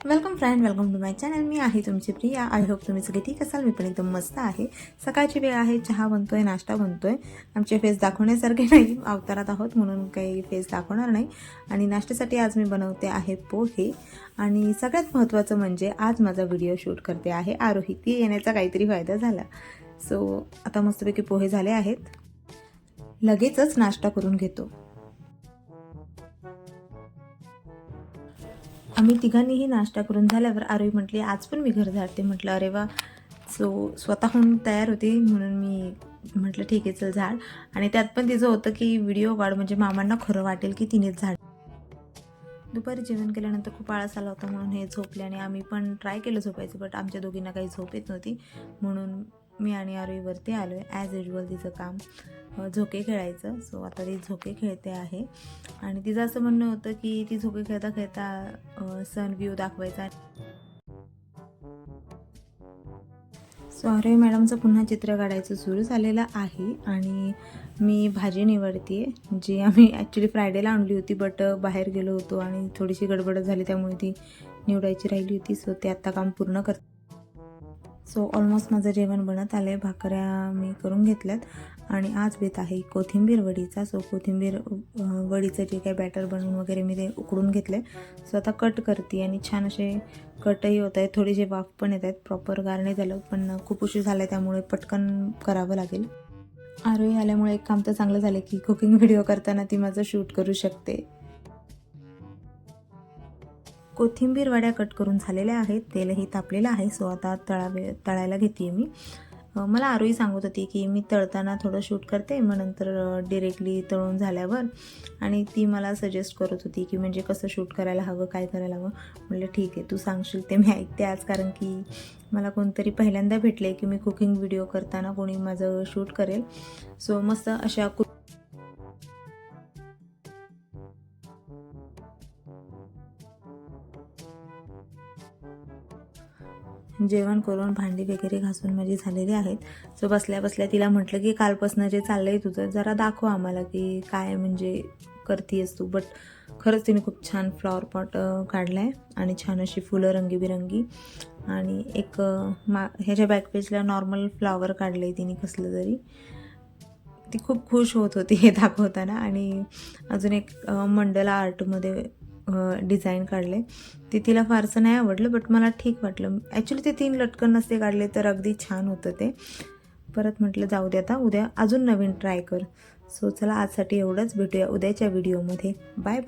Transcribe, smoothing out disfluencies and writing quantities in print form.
Welcome friend, welcome to my channel. मी आहे तुमची प्रिया. आय होप तुम्ही सगळे ठीक असाल. मी पण एकदम मस्त आहे. सकाळची वेळ आहे, चहा बनतोय, नाश्ता बनतोय. आमचे फेस दाखवण्यासारखे नाही, अवतारात आहोत म्हणून काही फेस दाखवणार नाही. आणि नाश्त्यासाठी आज मी बनवते आहे पोहे. आणि सगळ्यात महत्त्वाचं म्हणजे आज माझा व्हिडिओ शूट करते आहे आरोही. ती येण्याचा काहीतरी फायदा झाला. सो आता मस्तपैकी पोहे झाले आहेत. लगेचच नाश्ता करून घेतो. आम्ही तिघांनीही नाश्ता करून झाल्यावर आरोही म्हटली आज पण मी घर झाडते. म्हटलं अरे वा. सो स्वतःहून तयार होती म्हणून मी म्हटलं ठीक आहे चल झाड. आणि त्यात पण तिचं होतं की व्हिडिओ काढ म्हणजे मामांना खरं वाटेल की तिनेच झाड. दुपारी जेवण केल्यानंतर खूप आळस आला होता म्हणून हे झोपले आणि आम्ही पण ट्राय केलं झोपायचं, बट आमच्या दोघींना काही झोप येत नव्हती म्हणून मी आणि आरोहीवरती आलो आहे. ॲज युजल तिचं काम झोके खेळायचं. सो आता ती झोके खेळते आहे आणि तिचं असं म्हणणं होतं की ती झोके खेळता खेळता सन व्ह्यू दाखवायचा. सो आरोही मॅडमचं पुन्हा चित्र काढायचं सुरू झालेलं आहे आणि मी भाजी निवडते जी आम्ही ॲक्च्युली फ्रायडेला आणली होती, बट बाहेर गेलो होतो आणि थोडीशी गडबड झाली त्यामुळे ती निवडायची राहिली होती. सो ते आत्ता काम पूर्ण करते. सो ऑलमोस्ट माझं जेवण बनत आलं आहे. भाकऱ्या मी करून घेतल्यात आणि आज बेत आहे कोथिंबीर वडीचा. सो कोथिंबीर वडीचं जे काही बॅटर बनवून वगैरे मी ते उकडून घेतले. सो आता कट करते आणि छान असे कटही होत आहेत. थोडीशी वाफ पण येत आहेत. प्रॉपर गार नाही झालं पण खूप उशीर झाला आहे त्यामुळे पटकन करावं लागेल. आरोही आल्यामुळे एक काम तर चांगलं झालं की कुकिंग व्हिडिओ करताना ती माझं शूट करू शकते. कोथिंबीर वड्या कट करून झालेल्या आहेत. तेलही तापलेलं आहे. सो आता तळायला घेते मी. मला आरोही सांगत होती की मी तळताना थोडं शूट करते मग नंतर डिरेक्टली तळून झाल्यावर. आणि ती मला सजेस्ट करत होती की म्हणजे कसं शूट करायला हवं, काय करायला हवं. म्हटलं ठीक आहे तू सांगशील ते मी ऐकते आज, कारण की मला कोणतरी पहिल्यांदा भेटले की मी कुकिंग व्हिडिओ करताना कोणी माझं शूट करेल. सो मस्त अशा जेवण करून भांडी वगैरे घासून माझी झालेली आहेत. सो बसल्या बसल्या तिला म्हटलं की कालपासून जे चाललं आहे तुझं जरा दाखव आम्हाला की काय म्हणजे करतेस तू. बट खरंच तिने खूप छान फ्लॉवर पॉट काढला आहे आणि छान अशी फुलं रंगीबिरंगी. आणि एक ह्याच्या बॅकपेजला नॉर्मल फ्लॉवर काढलं आहे तिने कसलं तरी. ती खूप खुश होत होती हे दाखवताना. आणि अजून एक मंडला आर्टमध्ये डिझाईन काढले. ते तिला फारसं नाही आवडलं बट मला ठीक वाटलं. ॲक्च्युली ते 3 लटकन नसते काढले तर अगदी छान होतं ते. परत म्हटलं जाऊ दे आता उद्या अजून नवीन ट्राय कर. सो चला आजसाठी एवढंच. भेटूया उद्याच्या व्हिडिओमध्ये. बाय.